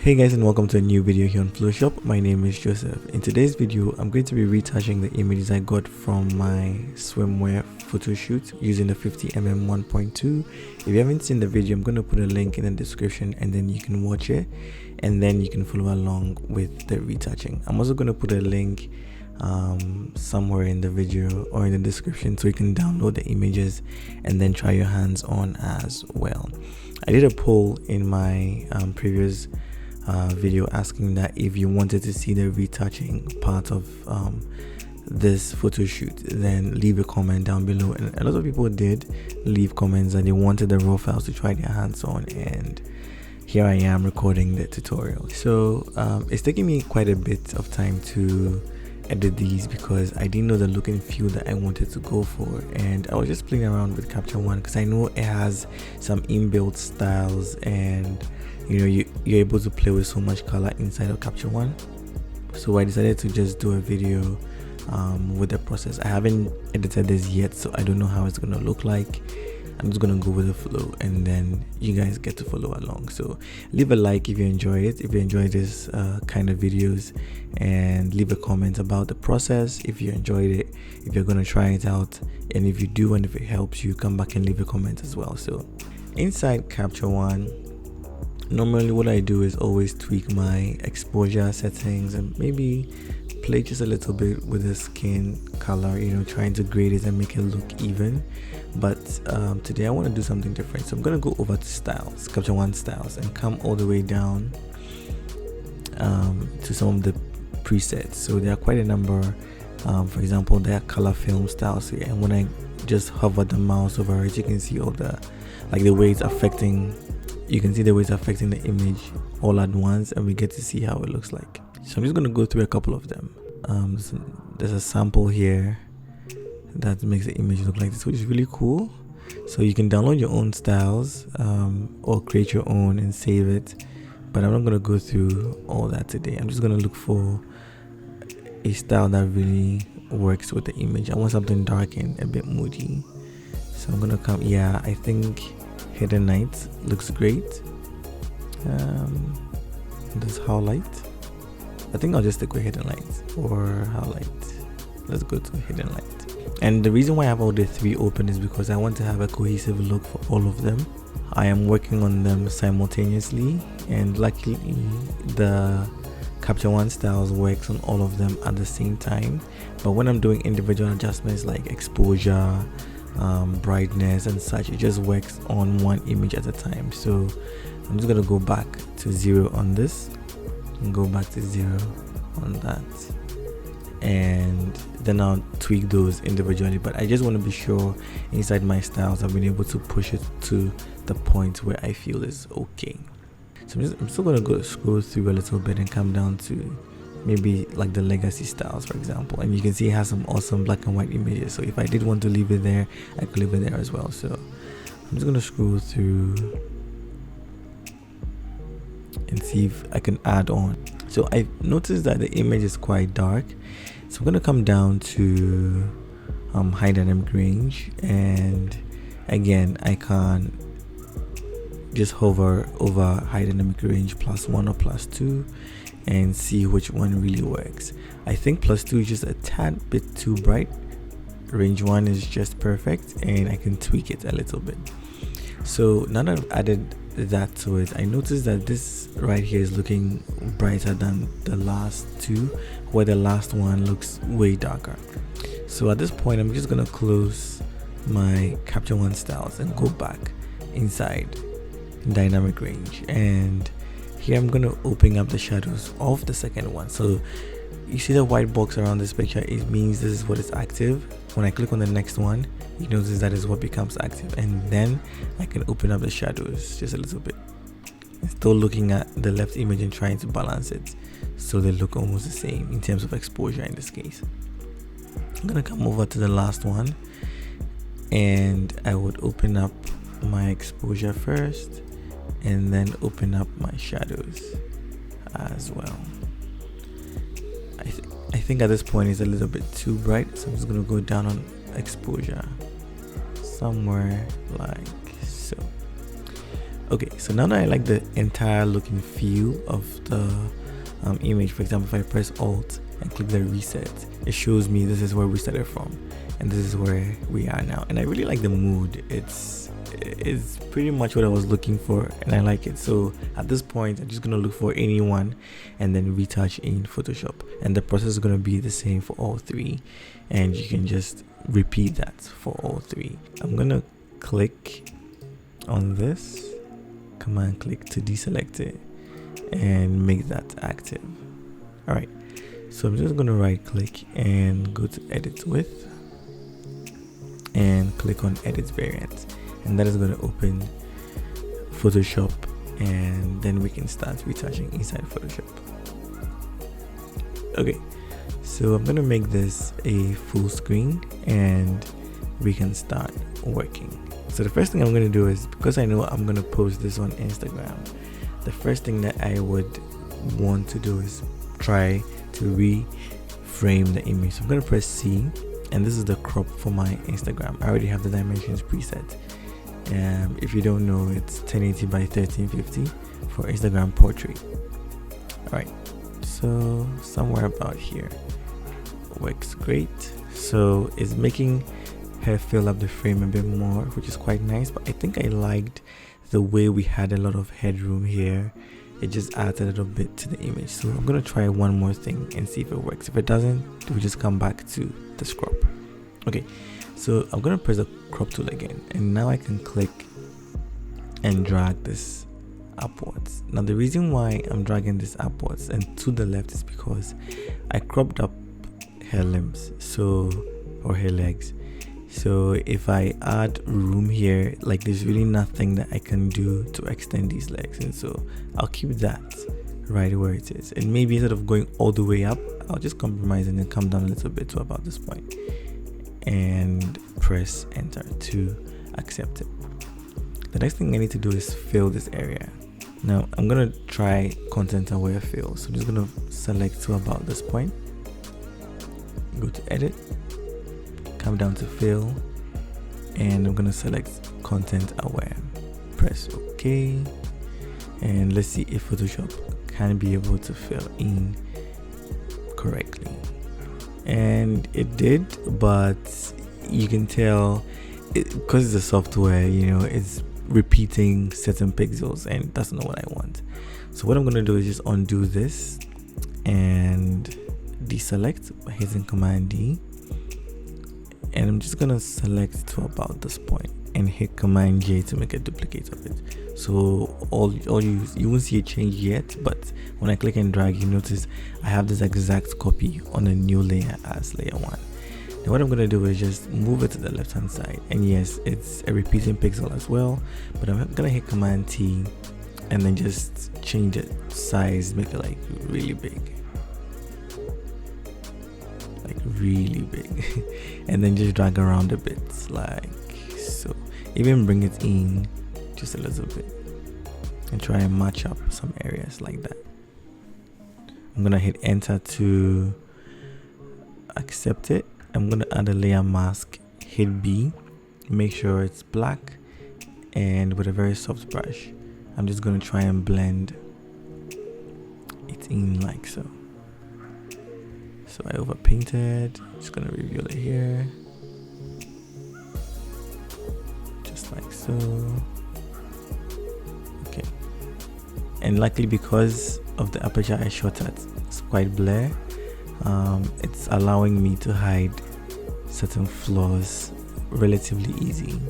Hey guys, and welcome to a new video here on Phloshop. My name is Joseph. In today's video, I'm going to be retouching the images I got from my swimwear photo shoot using the 50mm 1.2. If you haven't seen the video, I'm going to put a link in the description and then you can watch it and then you can follow along with the retouching. I'm also going to put a link somewhere in the video or in the description so you can download the images and then try your hands on as well. I did a poll in my previous video asking that if you wanted to see the retouching part of this photo shoot, then leave a comment down below, and a lot of people did leave comments that they wanted the raw files to try their hands on, and here I am recording the tutorial. So it's taking me quite a bit of time to edit these because I didn't know the look and feel that I wanted to go for, and I was just playing around with Capture One because I know it has some inbuilt styles and you know you're able to play with so much color inside of Capture One. So I decided to just do a video with the process. I haven't edited this yet, so I don't know how it's gonna look like. I'm just gonna go with the flow and then you guys get to follow along. So leave a like if you enjoy it, if you enjoy this kind of videos, and leave a comment about the process if you enjoyed it, if you're gonna try it out, and if you do and if it helps you, come back and leave a comment as well. So inside Capture One, normally what I do is always tweak my exposure settings and maybe play just a little bit with the skin color, you know, trying to grade it and make it look even. But today I want to do something different, so I'm going to go over to styles, Capture One styles, and come all the way down to some of the presets. So there are quite a number. For example, there are color film styles here, and when I just hover the mouse over it, you can see all the the way it's affecting. You can see the way it's affecting the image all at once, and we get to see how it looks like. So I'm just going to go through a couple of them. There's a sample here that makes the image look like this, which is really cool. So you can download your own styles or create your own and save it, but I'm not going to go through all that today. I'm just going to look for a style that really works with the image. I want something dark and a bit moody, so I'm going to come, I think Hidden Light looks great. This highlight, I think I'll just stick with Hidden Light or highlight. Let's go to Hidden Light. And the reason why I have all the three open is because I want to have a cohesive look for all of them. I am working on them simultaneously, and luckily the Capture One styles works on all of them at the same time. But when I'm doing individual adjustments like exposure, brightness and such, it just works on one image at a time. So I'm just gonna go back to 0 on this and go back to 0 on that, and then I'll tweak those individually. But I just want to be sure inside my styles I've been able to push it to the point where I feel is okay. So I'm still gonna go scroll through a little bit and come down to maybe like the legacy styles, for example, and you can see it has some awesome black and white images. So if I did want to leave it there, I could leave it there as well. So I'm just gonna scroll through and see if I can add on. So I noticed that the image is quite dark, so I'm gonna come down to high dynamic range, and again I can just hover over high dynamic range +1 or +2 and see which one really works. I think +2 is just a tad bit too bright. Range 1 is just perfect, and I can tweak it a little bit. So now that I've added that to it, I noticed that this right here is looking brighter than the last two, where the last one looks way darker. So at this point I'm just gonna close my Capture One styles and go back inside dynamic range, and here I'm going to open up the shadows of the second one. So you see the white box around this picture, it means this is what is active. When I click on the next one, you notice that is what becomes active, and then I can open up the shadows just a little bit. I'm still looking at the left image and trying to balance it so they look almost the same in terms of exposure in this case. I'm going to come over to the last one, and I would open up my exposure first and then open up my shadows as well. I think at this point it's a little bit too bright, so I'm just gonna go down on exposure somewhere like so. Okay, so now that I like the entire look and feel of the image, for example, if I press Alt and click the reset, it shows me this is where we started from and this is where we are now. And I really like the mood. It's pretty much what I was looking for, and I like it. So at this point, I'm just gonna look for anyone and then retouch in Photoshop, and the process is gonna be the same for all three, and you can just repeat that for all three. I'm gonna click on this, command click to deselect it and make that active. All right, so I'm just gonna right click and go to edit with and click on edit variant, and that is going to open Photoshop, and then we can start retouching inside Photoshop. Okay, so I'm going to make this a full screen and we can start working. So the first thing I'm going to do is, because I know I'm going to post this on Instagram, the first thing that I would want to do is try to reframe the image. So I'm going to press C, and this is the crop for my Instagram. I already have the dimensions preset. If you don't know, it's 1080 by 1350 for Instagram portrait. All right, so somewhere about here works great. So it's making her fill up the frame a bit more, which is quite nice. But I think I liked the way we had a lot of headroom here. It just adds a little bit to the image. So I'm gonna try one more thing and see if it works. If it doesn't, we just come back to the crop. Okay, so I'm gonna press the crop tool again, and now I can click and drag this upwards. Now the reason why I'm dragging this upwards and to the left is because I cropped up her limbs, or her legs. So if I add room here, like there's really nothing that I can do to extend these legs, and so I'll keep that right where it is. And maybe instead of going all the way up, I'll just compromise and then come down a little bit to about this point and press enter to accept it. The next thing I need to do is fill this area. Now I'm gonna try content aware fill. So I'm just gonna select to about this point, go to edit, come down to fill, and I'm gonna select content aware, press OK, and let's see if Photoshop can be able to fill in correctly. And it did, but you can tell because it's a software, it's repeating certain pixels, and that's not what I want. So what I'm gonna do is just undo this and deselect by hitting Command D, and I'm just gonna select to about this point and hit Command J to make a duplicate of it. So you won't see a change yet, but when I click and drag, you notice I have this exact copy on a new layer as layer 1. Then what I'm gonna do is just move it to the left hand side, and yes, it's a repeating pixel as well, but I'm gonna hit Command T and then just change the size, make it like really big, and then just drag around a bit like so. Even bring it in just a little bit and try and match up some areas like that. I'm gonna hit enter to accept it. I'm gonna add a layer mask, hit B, make sure it's black, and with a very soft brush I'm just gonna try and blend it in like so. So I overpainted, just gonna reveal it here, just like so. Okay, and luckily because of the aperture I shot at, it's quite blur. It's allowing me to hide certain flaws relatively easy.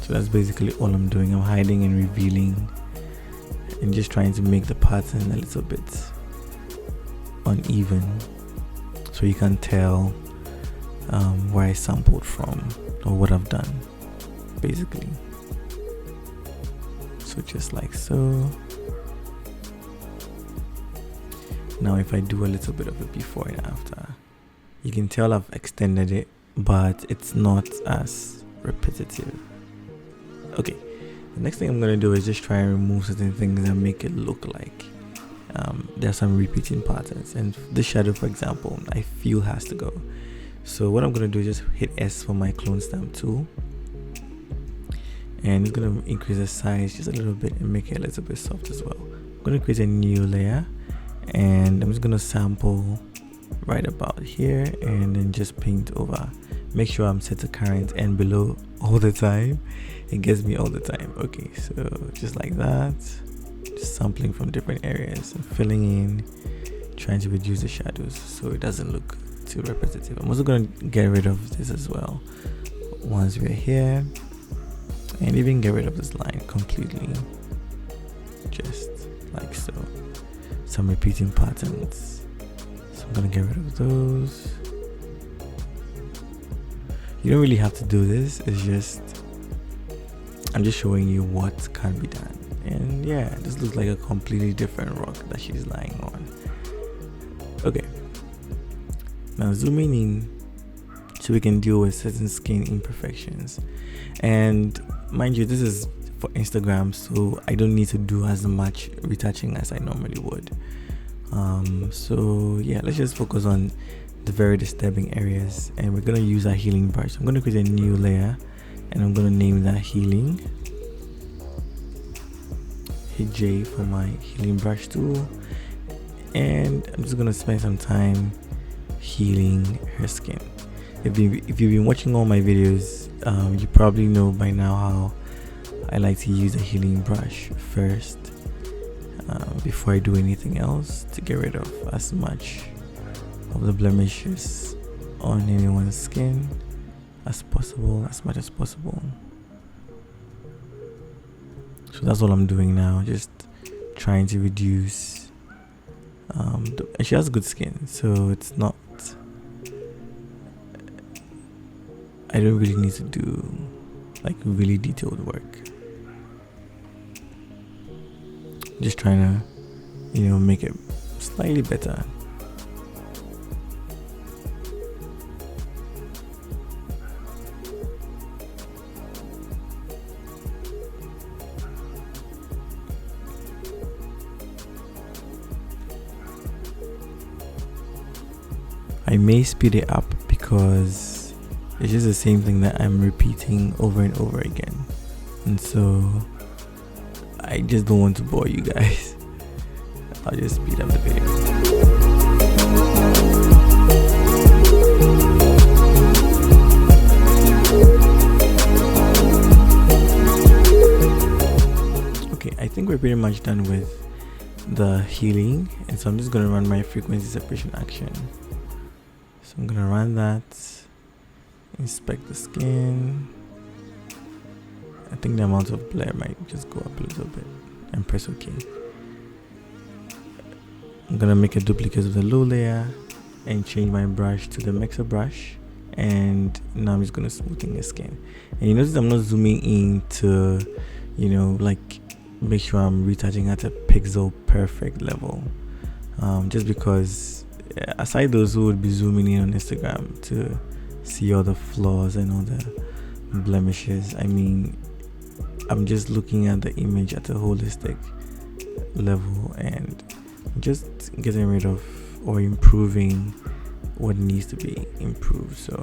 So that's basically all I'm doing. I'm hiding and revealing and just trying to make the pattern a little bit uneven so you can tell where I sampled from or what I've done basically. So just like so. Now if I do a little bit of a before and after, you can tell I've extended it, but it's not as repetitive. Okay, the next thing I'm going to do is just try and remove certain things and make it look like there are some repeating patterns, and this shadow, for example, I feel has to go. So what I'm going to do is just hit S for my clone stamp tool, and it's going to increase the size just a little bit and make it a little bit soft as well. I'm going to create a new layer, and I'm just going to sample right about here and then just paint over. Make sure I'm set to current and below all the time. It gets me all the time. Okay, so just like that, just sampling from different areas and filling in, trying to reduce the shadows so it doesn't look too repetitive. I'm also going to get rid of this as well once we're here, and even get rid of this line completely, just like so. Some repeating patterns, so I'm going to get rid of those. You don't really have to do this, it's just I'm just showing you what can be done. And yeah, this looks like a completely different rock that she's lying on. Okay, now zooming in so we can deal with certain skin imperfections. And mind you, this is for Instagram, so I don't need to do as much retouching as I normally would. So yeah, let's just focus on the very disturbing areas, and we're going to use our healing brush. I'm going to create a new layer, and I'm going to name that healing. Hit J for my healing brush tool, and I'm just going to spend some time healing her skin. If you've been watching all my videos, you probably know by now how I like to use a healing brush first before I do anything else, to get rid of as much of the blemishes on anyone's skin as possible, as much as possible. So that's all I'm doing now, just trying to reduce and she has good skin, so it's not, I don't really need to do like really detailed work. Just trying to, you know, make it slightly better. I may speed it up because it's just the same thing that I'm repeating over and over again, and so I just don't want to bore you guys. I'll just speed up the video. Okay, I think we're pretty much done with the healing, and so I'm just going to run my frequency separation action. So I'm gonna run that, inspect the skin. I think the amount of blur might just go up a little bit, and press OK. I'm gonna make a duplicate of the low layer and change my brush to the mixer brush, and now I'm just gonna smoothen the skin. And you notice I'm not zooming in to, you know, like make sure I'm retouching at a pixel perfect level, just because aside those who would be zooming in on Instagram to see all the flaws and all the blemishes, I mean, I'm just looking at the image at a holistic level and just getting rid of or improving what needs to be improved. So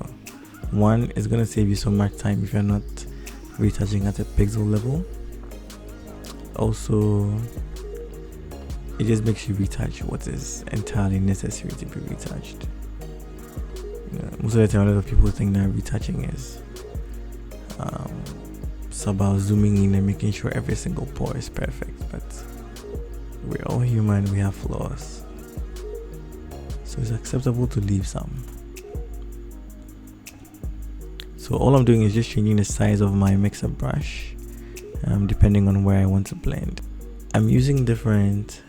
one, is going to save you so much time if you're not retouching at a pixel level. Also, it just makes you retouch what is entirely necessary to be retouched. You know, most of the time, a lot of people think that retouching is it's about zooming in and making sure every single pore is perfect, but we're all human, we have flaws, so it's acceptable to leave some. So all I'm doing is just changing the size of my mixer brush depending on where I want to blend. I'm using different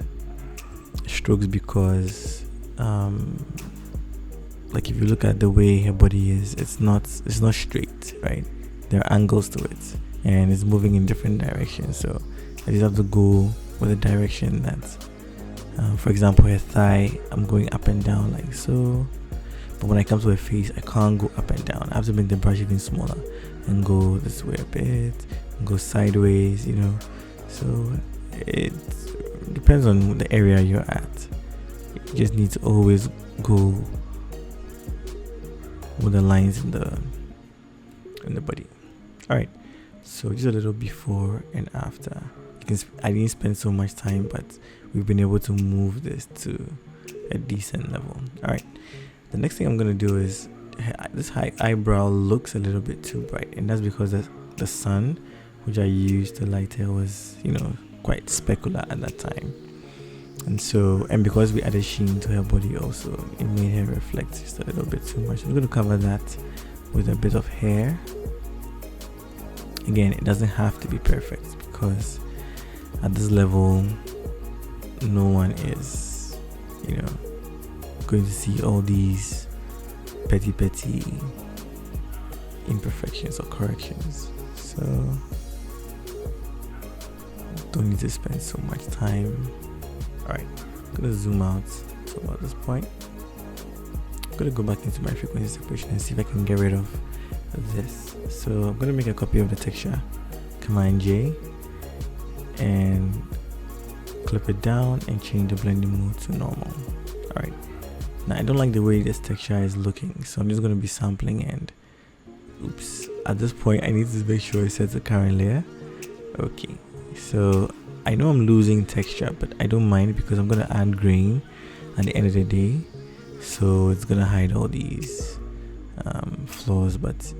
strokes because like if you look at the way her body is, it's not straight, right? There are angles to it and it's moving in different directions, so I just have to go with a direction that's for example, her thigh, I'm going up and down like so, but when I come to her face, I can't go up and down. I have to make the brush even smaller and go this way a bit and go sideways, you know. So it's depends on the area you're at. You just need to always go with the lines in the body. All right, so just a little before and after. I didn't spend so much time, but we've been able to move this to a decent level. All right, the next thing I'm gonna do is this high eyebrow looks a little bit too bright, and that's because the sun which I used to light it was, you know, quite specular at that time. And because we added sheen to her body also, it made her reflect just a little bit too much. I'm going to cover that with a bit of hair. Again, it doesn't have to be perfect, because at this level no one is, you know, going to see all these petty imperfections or corrections. So don't need to spend so much time. Alright, I'm gonna zoom out to about this point. I'm gonna go back into my frequency separation and see if I can get rid of this. So I'm gonna make a copy of the texture, Command J, and clip it down and change the blending mode to normal. Alright, now I don't like the way this texture is looking, so I'm just gonna be sampling, and oops, at this point I need to make sure it sets the current layer. Okay, so I know I'm losing texture, but I don't mind, because I'm gonna add grain at the end of the day, so it's gonna hide all these flaws. But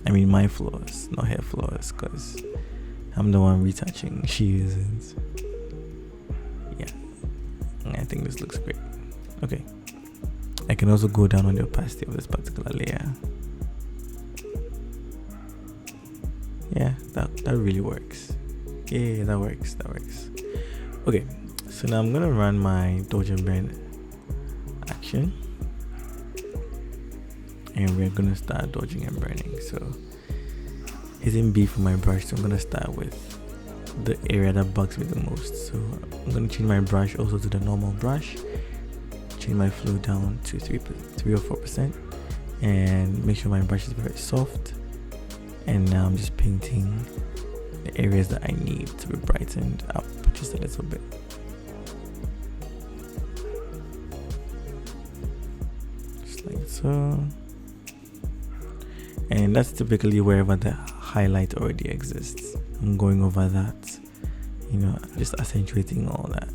I mean my flaws, not her flaws, because I'm the one retouching, she isn't. Yeah, I think this looks great. Okay, I can also go down on the opacity of this particular layer. Yeah, that really works. Yeah, that works. Okay, so now I'm gonna run my dodge and burn action, and we're gonna start dodging and burning. So hitting B for my brush, so I'm gonna start with the area that bugs me the most. So I'm gonna change my brush also to the normal brush, change my flow down to 3 or 4%, and make sure my brush is very soft. And now I'm just painting the areas that I need to be brightened up just a little bit. Just like so. And that's typically wherever the highlight already exists. I'm going over that, you know, just accentuating all that.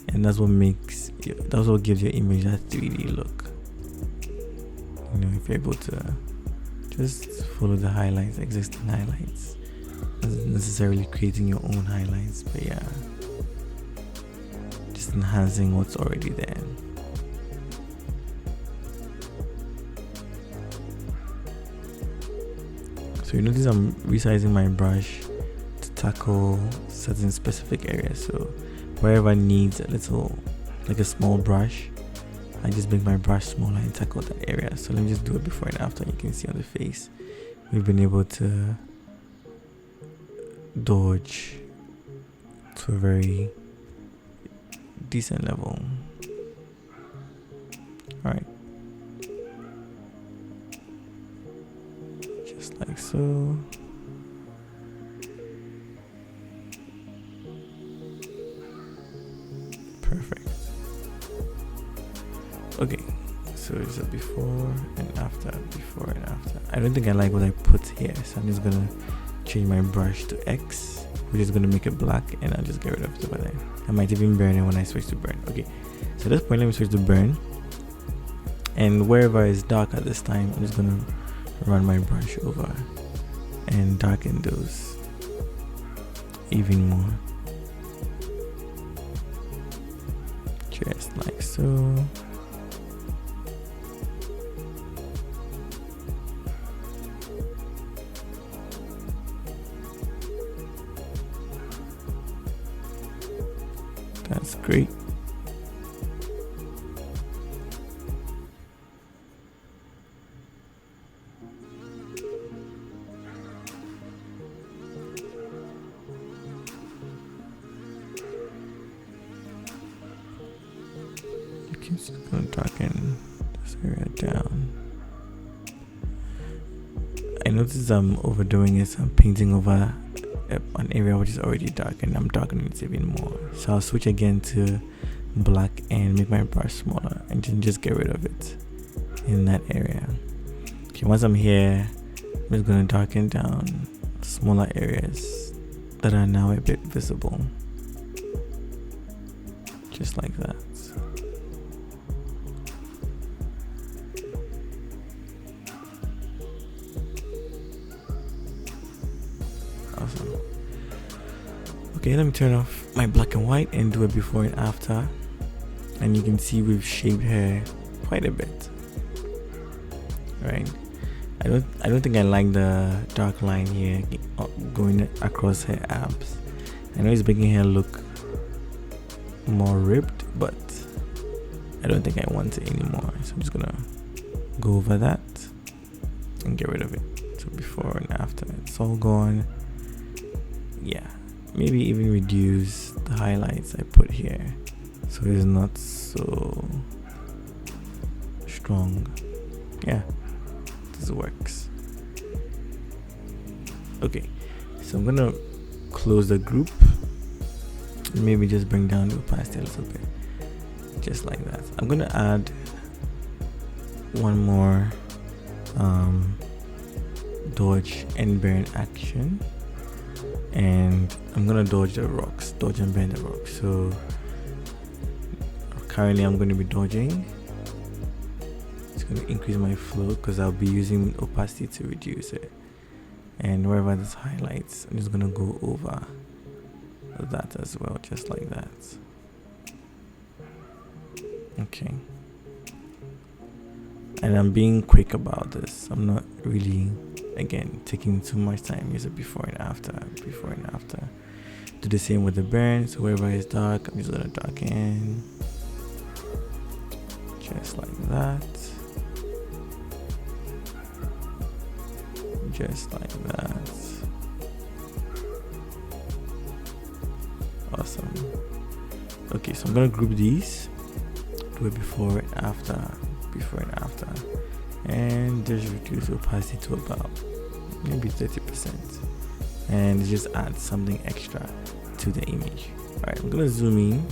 And that's what gives your image that 3D look. You know, if you're able to just follow the highlights, existing highlights, not necessarily creating your own highlights, but yeah, just enhancing what's already there. So you notice I'm resizing my brush to tackle certain specific areas. So wherever needs a little, like a small brush, I just make my brush smaller and tackle that area. So let me just do it before and after. You can see on the face, we've been able to dodge to a very decent level. Alright, just like so. Perfect. Okay, so it's a before and after, before and after. I don't think I like what I put here, so I'm just gonna change my brush to X, which is gonna make it black, and I'll just get rid of it over there. I might even burn it when I switch to burn. Okay, so at this point let me switch to burn, and wherever it's dark at this time, I'm just gonna run my brush over and darken those even more, just like so. That's great. You can just go and darken this area down. I notice I'm overdoing it, so I'm painting over an area which is already dark, and I'm darkening it even more. So I'll switch again to black and make my brush smaller and just get rid of it in that area. Okay, once I'm here, I'm just going to darken down smaller areas that are now a bit visible, just like that. Awesome. Okay, let me turn off my black and white and do a before and after, and you can see we've shaped her quite a bit, right? I don't think I like the dark line here going across her abs. I know it's making her look more ripped, but I don't think I want it anymore. So I'm just gonna go over that and get rid of it. So before and after, it's all gone. Yeah, maybe even reduce the highlights I put here so it's not so strong. Yeah, this works. Okay, so I'm gonna close the group, maybe just bring down the opacity a little bit, just like that. I'm gonna add one more dodge and burn action, and I'm gonna dodge and burn the rocks. So currently I'm going to be dodging. It's going to increase my flow because I'll be using opacity to reduce it, and wherever there's highlights, I'm just going to go over that as well, just like that. Okay, and I'm being quick about this. I'm not really, again, taking too much time. Use it before and after. Do the same with the burn. So wherever it's dark, I'm just gonna darken, just like that, just like that. Awesome. Okay, so I'm gonna group these, do it before and after, and just reduce the opacity to about maybe 30%, and just add something extra to the image. All right, I'm gonna zoom in,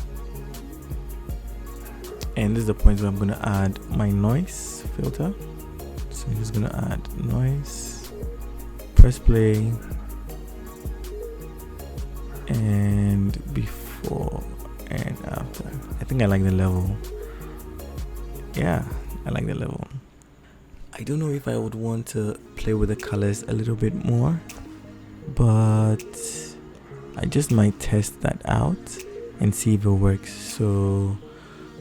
and this is the point where I'm gonna add my noise filter. So I'm just gonna add noise, press play, and before and after. I think I like the level. Yeah, I like the level. I don't know if I would want to play with the colors a little bit more, but I just might test that out and see if it works. So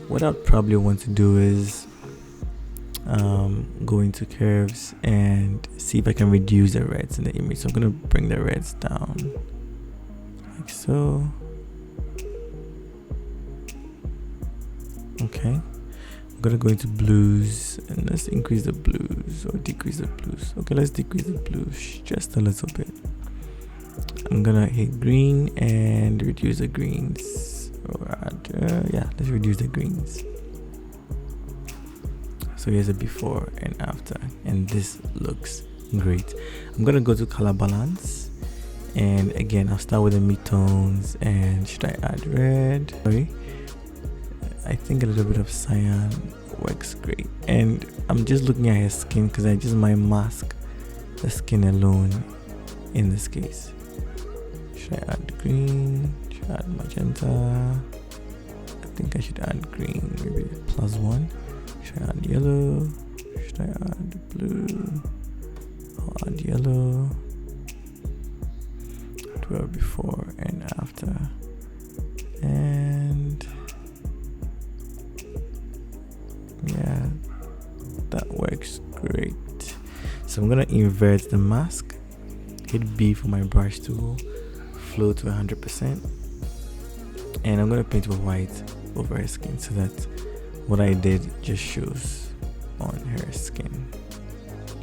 what I'd probably want to do is go into curves and see if I can reduce the reds in the image. So I'm going to bring the reds down like so. Okay, I'm gonna go into blues, and let's increase the blues or decrease the blues. Okay, let's decrease the blues just a little bit. I'm gonna hit green and reduce the greens, or add, yeah, let's reduce the greens. So here's a before and after, and this looks great. I'm gonna go to color balance, and again I'll start with the midtones. And should I add red? Sorry, I think a little bit of cyan works great. And I'm just looking at her skin because I just might mask the skin alone in this case. Should I add green? Should I add magenta? I think I should add green, maybe +1. Should I add yellow? Should I add blue? I'll add yellow. Do a before and after. And yeah, that works great. So I'm gonna invert the mask, hit B for my brush tool, flow to 100%, and I'm gonna paint with white over her skin so that what I did just shows on her skin.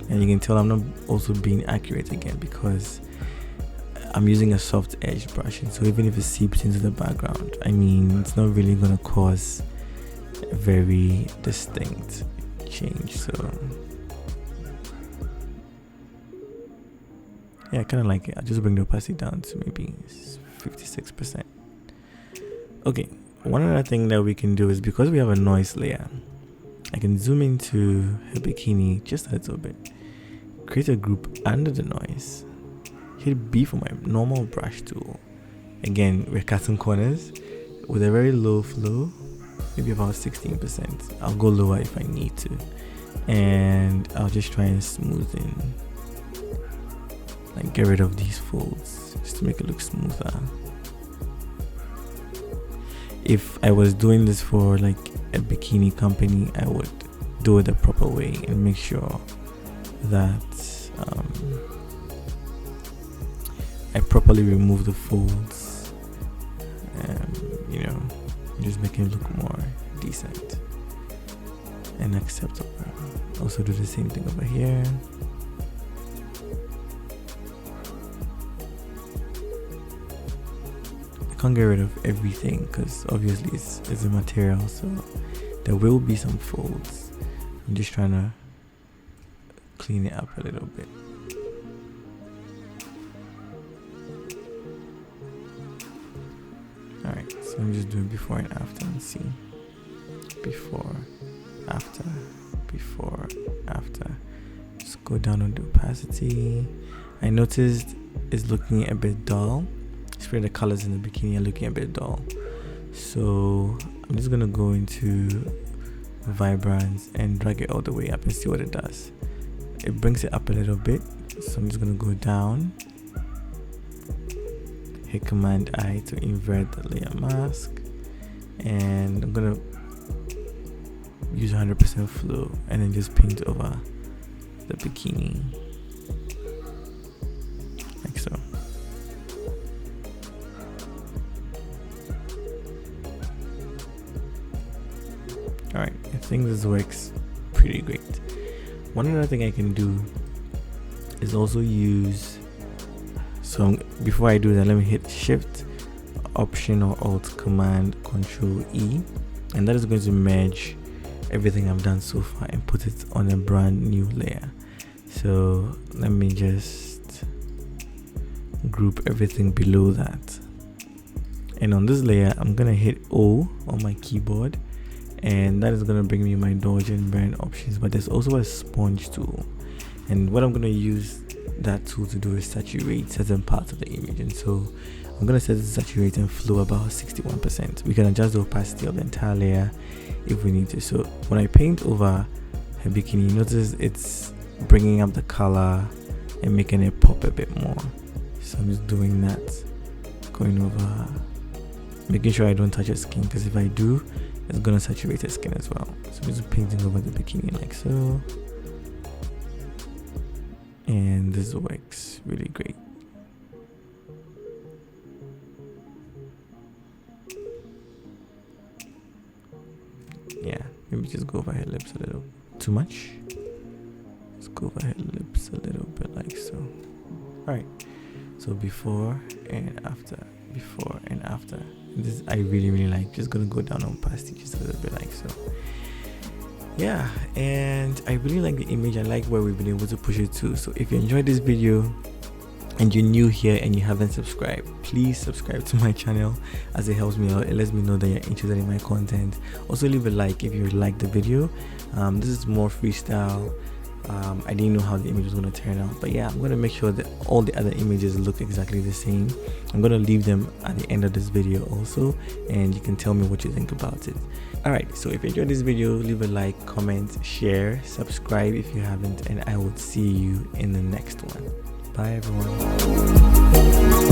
And you can tell I'm not also being accurate again because I'm using a soft edge brushing, so even if it seeps into the background, I mean, it's not really gonna cause a very distinct change. So Yeah, I kind of like it. I'll just bring the opacity down to maybe 56%. Okay, one other thing that we can do is, because we have a noise layer, I can zoom into her bikini just a little bit, create a group under the noise, hit B for my normal brush tool. Again, we're cutting corners with a very low flow, maybe about 16%. I'll go lower if I need to, and I'll just try and smooth in, like get rid of these folds just to make it look smoother. If I was doing this for like a bikini company, I would do it the proper way and make sure that I properly remove the folds, you know, just make it look more decent and acceptable. Also do the same thing over here. I can't get rid of everything because obviously it's a material, so there will be some folds. I'm just trying to clean it up a little bit. Alright, so I'm just doing before and after and see. Before, after, before, after. Just go down on the opacity. I noticed it's looking a bit dull. Especially the colors in the bikini are looking a bit dull. So I'm just gonna go into vibrance and drag it all the way up and see what it does. It brings it up a little bit, so I'm just gonna go down, hit Command I to invert the layer mask, and I'm gonna use 100% flow and then just paint over the bikini like so. Alright, I think this works pretty great. One other thing I can do is also use, so before I do that, let me hit Shift, Option or Alt, Command, Control E, and that is going to merge everything I've done so far and put it on a brand new layer. So let me just group everything below that, and on this layer I'm gonna hit O on my keyboard, and that is going to bring me my dodge and burn options. But there's also a sponge tool, and what I'm going to use that tool to do is saturate certain parts of the image. And so I'm going to set the saturate and flow about 61%. We can adjust the opacity of the entire layer if we need to. So when I paint over her bikini, notice it's bringing up the color and making it pop a bit more. So I'm just doing that, going over, making sure I don't touch her skin, because if I do, it's gonna saturate her skin as well. So I'm just painting over the bikini like so, and this works really great. Yeah, maybe just go over her lips a little. Too much? Let's go over her lips a little bit like so. Alright, so before and after, before and after. This I really like. Just gonna go down on opacity just a little bit like so. Yeah, and I really like the image. I like where we've been able to push it to. So if you enjoyed this video and you're new here and you haven't subscribed, please subscribe to my channel, as it helps me out. It lets me know that you're interested in my content. Also leave a like if you like the video. This is more freestyle. I didn't know how the image was going to turn out, but yeah, I'm going to make sure that all the other images look exactly the same. I'm going to leave them at the end of this video also, and you can tell me what you think about it. Alright, so if you enjoyed this video, leave a like, comment, share, subscribe if you haven't, and I will see you in the next one. Bye everyone.